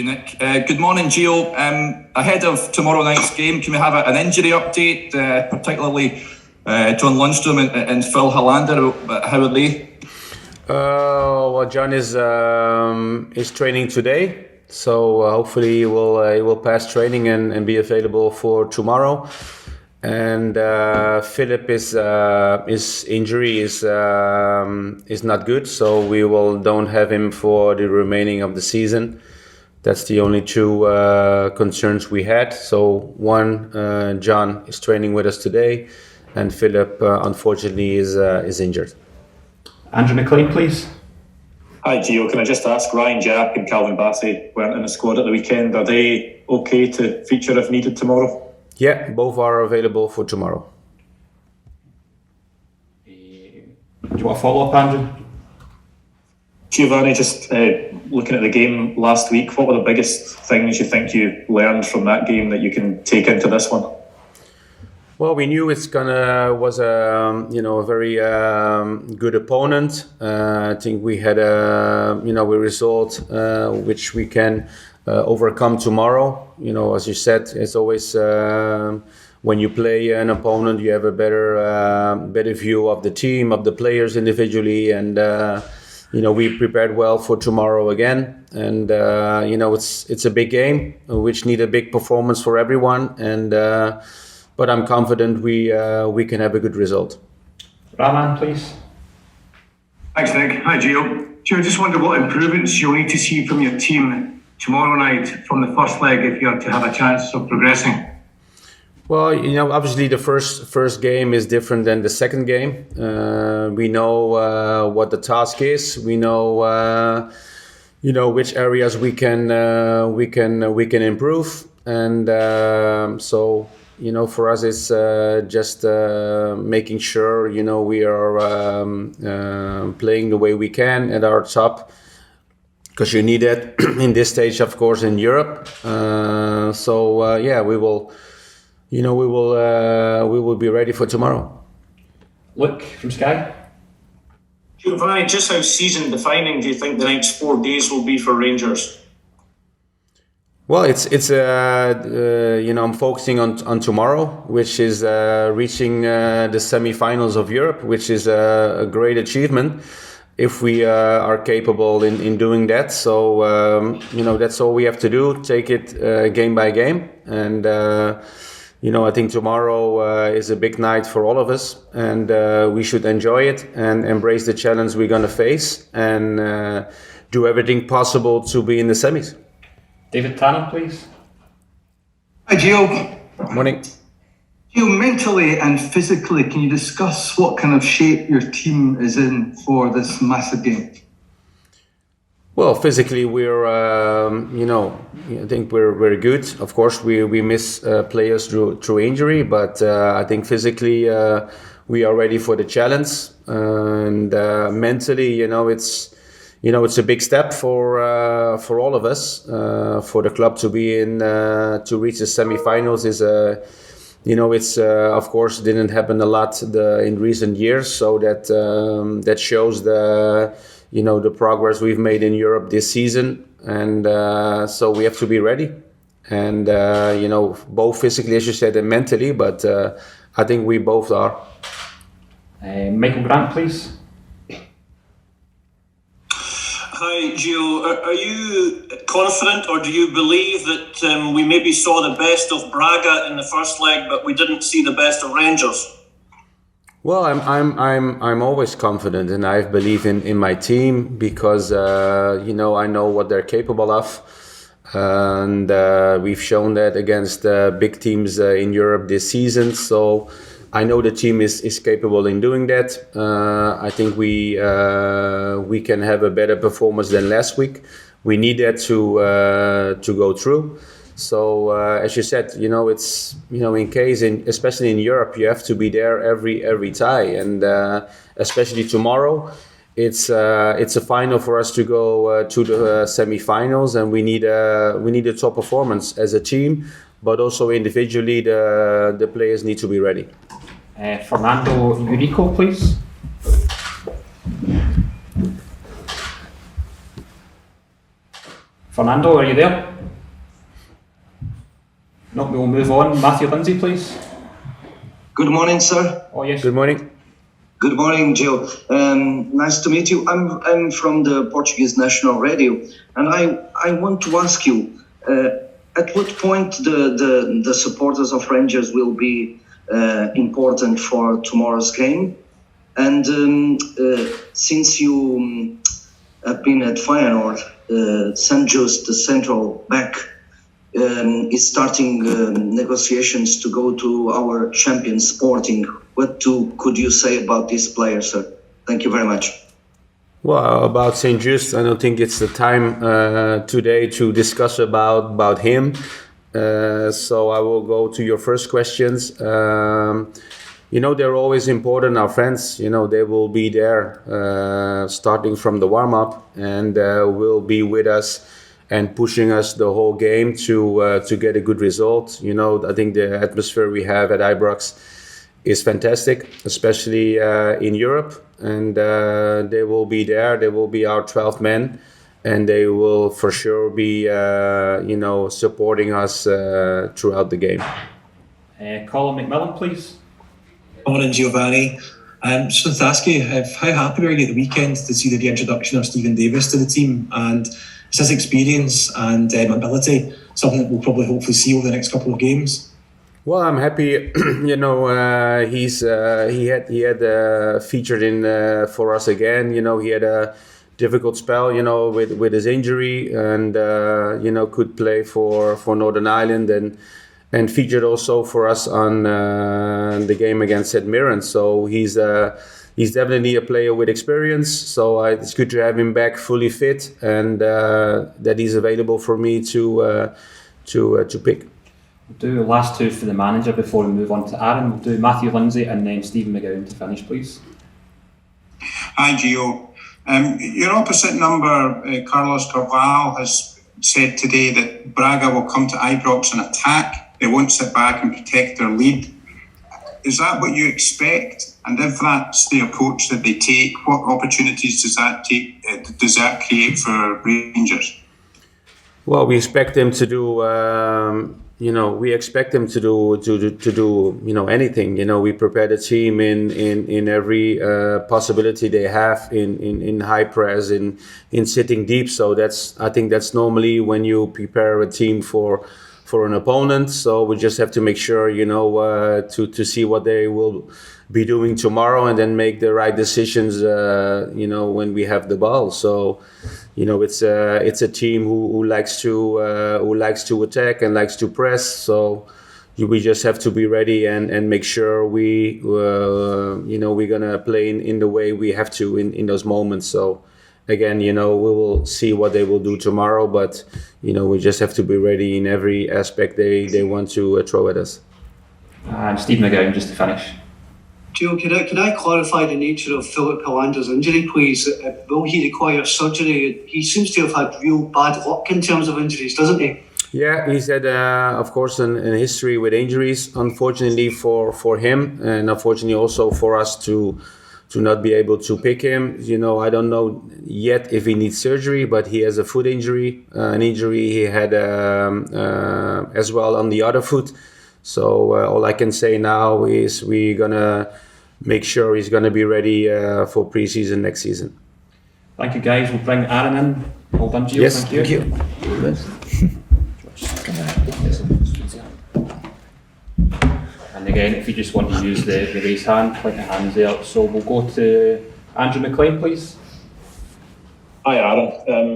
Nick. Good morning, Gio. Ahead of tomorrow night's game, can we have an injury update, particularly John Lundstrom and Phil Hollander? How are they? Well, John is training today, so hopefully he will pass training and be available for tomorrow. And Philip his injury is not good, so we don't have him for the remaining of the season. That's the only two concerns we had. So one, John is training with us today, and Philip unfortunately is injured. Andrew Mclean, please. Hi, Gio. Can I just ask, Ryan Jack and Calvin Bassey weren't in the squad at the weekend. Are they okay to feature if needed tomorrow? Yeah, both are available for tomorrow. Do you want to follow up, Andrew? Giovanni, just looking at the game last week, what were the biggest things you think you learned from that game that you can take into this one? Well, we knew was a very good opponent. I think we had a result which we can overcome tomorrow. As you said, it's always when you play an opponent, you have a better view of the team, of the players individually, and we prepared well for tomorrow again. And it's a big game which need a big performance for everyone, and. But I'm confident we can have a good result. Rahman, please. Thanks, Nick. Hi, Gio. Gio, I just wonder what improvements you'll need to see from your team tomorrow night from the first leg if you're to have a chance of progressing. Well, obviously the first game is different than the second game. We know what the task is. We know which areas we can improve, and so. For us, it's just making sure, we are playing the way we can at our top, because you need it in this stage, of course, in Europe. We will be ready for tomorrow. Luke from Sky. Giovanni, just how season defining do you think the next 4 days will be for Rangers? Well, it's I'm focusing on tomorrow, which is reaching the semi-finals of Europe, which is a great achievement if we are capable in doing that. So that's all we have to do. Take it game by game, and I think tomorrow is a big night for all of us, and we should enjoy it and embrace the challenge we're going to face, and do everything possible to be in the semis. David Tanner, please. Hi, Gio. Morning. Gio, mentally and physically, can you discuss what kind of shape your team is in for this massive game? Well, physically, we're, I think we're good. Of course, we miss players through injury, but I think physically we are ready for the challenge, and mentally, it's a big step for all of us. For the club to be in to reach the semi-finals is it's of course didn't happen a lot in recent years. So that shows the progress we've made in Europe this season, and so we have to be ready, and both physically, as you said, and mentally. But I think we both are. Michael Grant, please. Hi, Gio. Are you confident, or do you believe that we maybe saw the best of Braga in the first leg, but we didn't see the best of Rangers? Well, I'm always confident, and I believe in my team, because I know what they're capable of, and we've shown that against big teams in Europe this season. So I know the team is capable in doing that. I think we can have a better performance than last week. We need that to go through. So as you said, it's in case, especially in Europe, you have to be there every tie, and especially tomorrow, it's a final for us to go to the semi-finals, and we need a top performance as a team, but also individually, the players need to be ready. Fernando Eurico, please. Fernando, are you there? No, we'll move on. Matthew Lindsay, please. Good morning, sir. Oh, yes. Good morning. Good morning, Joe. Nice to meet you. I'm from the Portuguese National Radio, and I want to ask you, at what point the supporters of Rangers will be important for tomorrow's game? And since you have been at Feyenoord, Sanjos, the central back, is starting negotiations to go to our champion Sporting. What could you say about this player, sir? Thank you very much. Well, about St. Just, I don't think it's the time today to discuss about him. So I will go to your first questions. They're always important, our friends. They will be there starting from the warm-up and will be with us and pushing us the whole game to get a good result. I think the atmosphere we have at Ibrox is fantastic, especially in Europe. And they will be there. They will be our 12th men, and they will for sure be, supporting us throughout the game. Colin McMillan, please. Morning, Giovanni. Just wanted to ask you, how happy were you at the weekend to see the reintroduction of Stephen Davis to the team, and is his experience and mobility something that we'll probably hopefully see over the next couple of games? Well, I'm happy. He had featured in for us again. He had a difficult spell, with his injury, and could play for Northern Ireland and featured also for us on the game against St. Mirren. So he's definitely a player with experience. So it's good to have him back fully fit, and that he's available for me to pick. We'll do the last two for the manager before we move on to Aaron. We'll do Matthew Lindsay and then Stephen McGowan to finish, please. Hi, Gio. Your opposite number, Carlos Carvalho, has said today that Braga will come to Ibrox and attack. They won't sit back and protect their lead. Is that what you expect? And if that's the approach that they take, what opportunities does that create for Rangers? Well, we expect them to do. We expect them to do anything. We prepare the team in every possibility they have in high press, in sitting deep. So I think that's normally when you prepare a team for an opponent. So we just have to make sure, to see what they will be doing tomorrow, and then make the right decisions, when we have the ball. So, it's a team who likes to attack and likes to press. So we just have to be ready and make sure we're gonna play in the way we have to in those moments. So again, we will see what they will do tomorrow, but we just have to be ready in every aspect they want to throw at us. And Steve McGowan, just to finish. Joe, can I clarify the nature of Philip Holander's injury, please? Will he require surgery? He seems to have had real bad luck in terms of injuries, doesn't he? Yeah, he's had, of course, an history with injuries, unfortunately for him, and unfortunately also for us to not be able to pick him. I don't know yet if he needs surgery, but he has a foot injury, an injury he had as well on the other foot. So all I can say now is we're going to make sure he's going to be ready for pre-season next season. Thank you, guys. We'll bring Aaron in. Well done, Gio. Yes, thank you. And again, if you just want to use the raised hand, like the hand's there. So we'll go to Andrew Mclean, please. Hi, Aaron.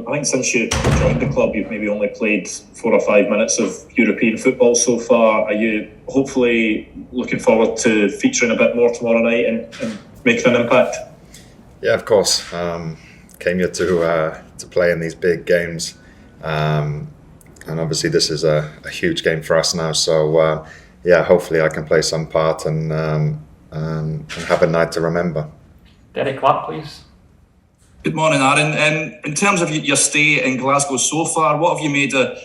I think since you joined the club, you've maybe only played 4 or 5 minutes of European football so far. Are you hopefully looking forward to featuring a bit more tomorrow night and making an impact? Yeah, of course. Came here to play in these big games, and obviously this is a huge game for us now. So hopefully I can play some part and have a night to remember. Derek Clark, please. Good morning, Aaron. In terms of your stay in Glasgow so far, what have you made of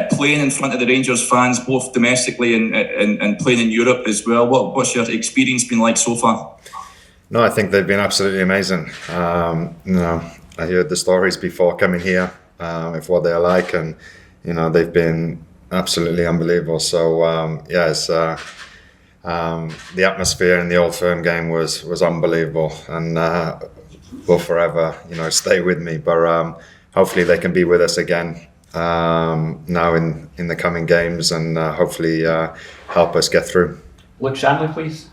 playing in front of the Rangers fans, both domestically and playing in Europe as well? What's your experience been like so far? No, I think they've been absolutely amazing. I heard the stories before coming here, if what they're like, and they've been absolutely unbelievable. So it's the atmosphere in the Old Firm game was unbelievable, and will forever stay with me. But hopefully they can be with us again now in the coming games, and hopefully help us get through. Luke Shanley, please.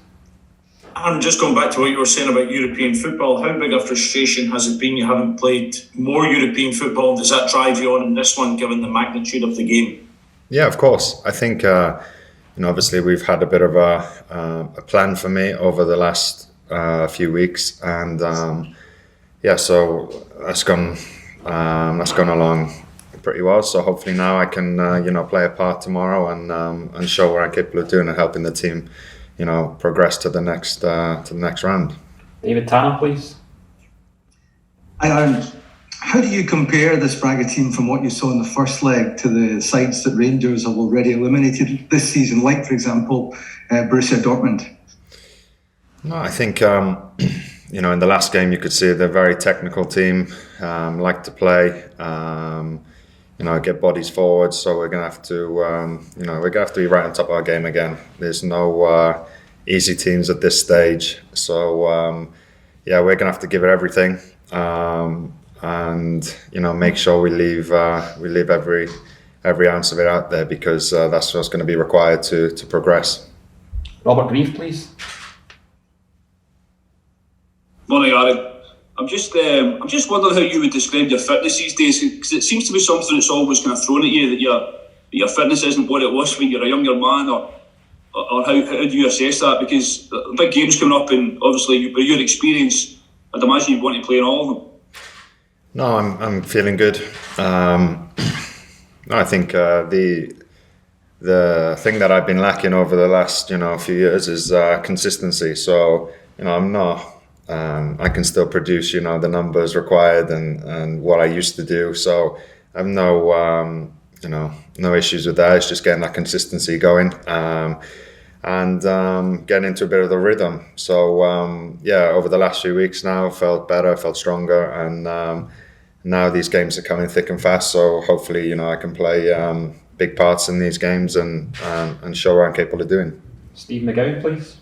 And just going back to what you were saying about European football, how big a frustration has it been you haven't played more European football? Does that drive you on in this one, given the magnitude of the game? Yeah, of course. I think obviously we've had a bit of a plan for me over the last few weeks, and so that's gone along pretty well. So hopefully now I can play a part tomorrow and show what I'm capable of doing and helping the team progress to the next round. David Tanner, please. Hi, Aaron. How do you compare this Braga team from what you saw in the first leg to the sides that Rangers have already eliminated this season, like, for example, Borussia Dortmund? No, I think, in the last game you could see they're a very technical team, like to play, get bodies forward. So we're going to have to, be right on top of our game again. There's no easy teams at this stage. So, we're going to have to give it everything. And make sure we leave every ounce of it out there, because that's what's going to be required to progress. Robert Grieve, please. Morning, Aaron. I'm just wondering how you would describe your fitness these days, because it seems to be something that's always kind of thrown at you, that your fitness isn't what it was when you're a younger man, or how do you assess that? Because big games coming up, and obviously with your experience, I'd imagine you'd want to play in all of them. No, I'm feeling good. I think the thing that I've been lacking over the last few years is consistency. So I'm not. I can still produce the numbers required and what I used to do. So I have no issues with that. It's just getting that consistency going and getting into a bit of the rhythm. So over the last few weeks now, felt better, felt stronger, and now these games are coming thick and fast. So hopefully I can play big parts in these games and show what I'm capable of doing. Steve McGowan, please.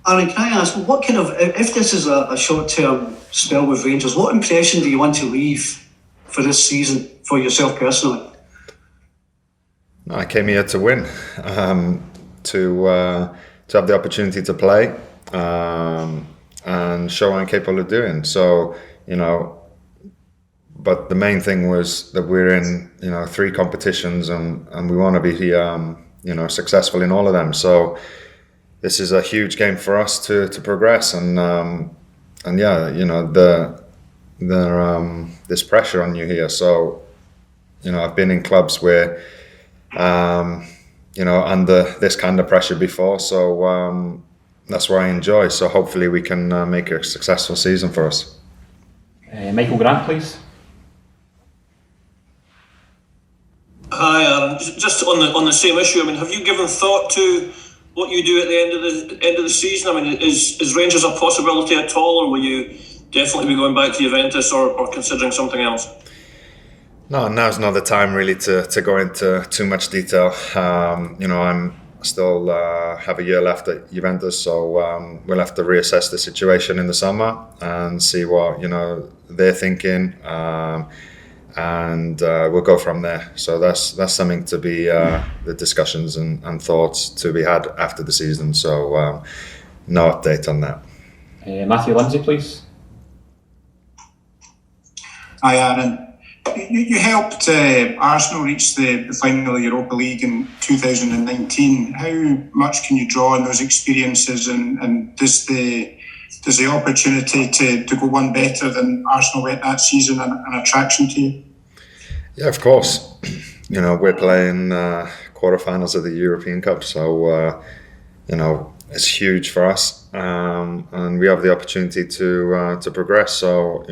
Aaron, can I ask, what kind of, if this is a short-term spell with Rangers, what impression do you want to leave for this season for yourself personally? I came here to win, to have the opportunity to play and show what I'm capable of doing. So, but the main thing was that we're in, 3 competitions and we want to be, successful in all of them. So this is a huge game for us to progress, and there's pressure on you here. So, I've been in clubs where, under this kind of pressure before. So that's what I enjoy. So hopefully we can make a successful season for us. Michael Grant, please. Hi, Aaron. Just on the same issue. I mean, have you given thought to what you do at the end of the season? I mean, is Rangers a possibility at all, or will you definitely be going back to Juventus or considering something else? No, now's not the time really to go into too much detail. I'm still have a year left at Juventus, so we'll have to reassess the situation in the summer and see what they're thinking, and we'll go from there. So that's something to be the discussions and thoughts to be had after the season. So no update on that. Matthew Lindsay, please. Hi, Aaron. You helped Arsenal reach the final of the Europa League in 2019. How much can you draw on those experiences, and does the opportunity to go one better than Arsenal went that season an attraction to you? Yeah, of course. We're playing quarterfinals of the European Cup, so it's huge for us, and we have the opportunity to progress. So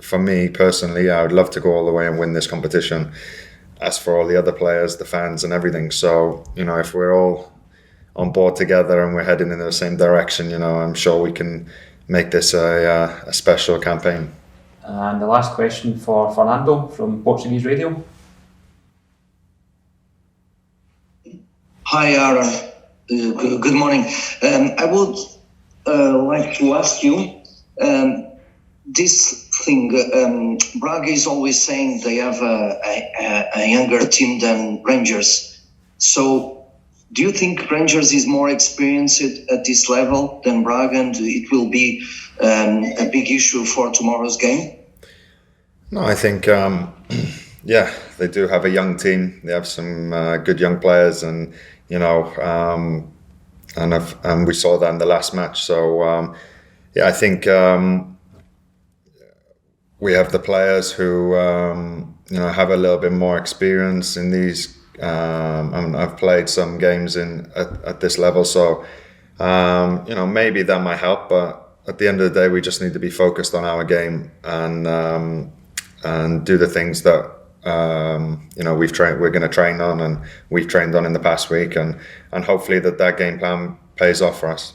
for me personally, I would love to go all the way and win this competition, as for all the other players, the fans and everything. So, if we're all on board together and we're heading in the same direction, I'm sure we can make this a special campaign. And the last question for Fernando from Portuguese Radio. Hi, Aaron. Good morning. I would like to ask you this thing. Braga is always saying they have a younger team than Rangers. So, do you think Rangers is more experienced at this level than Braga, and it will be a big issue for tomorrow's game? No, I think, yeah, they do have a young team. They have some good young players, and and we saw that in the last match. So, yeah, I think we have the players who have a little bit more experience in these. I've played some games at this level, so maybe that might help. But at the end of the day, we just need to be focused on our game and do the things that we're going to train on, and we've trained on in the past week, and hopefully that game plan pays off for us.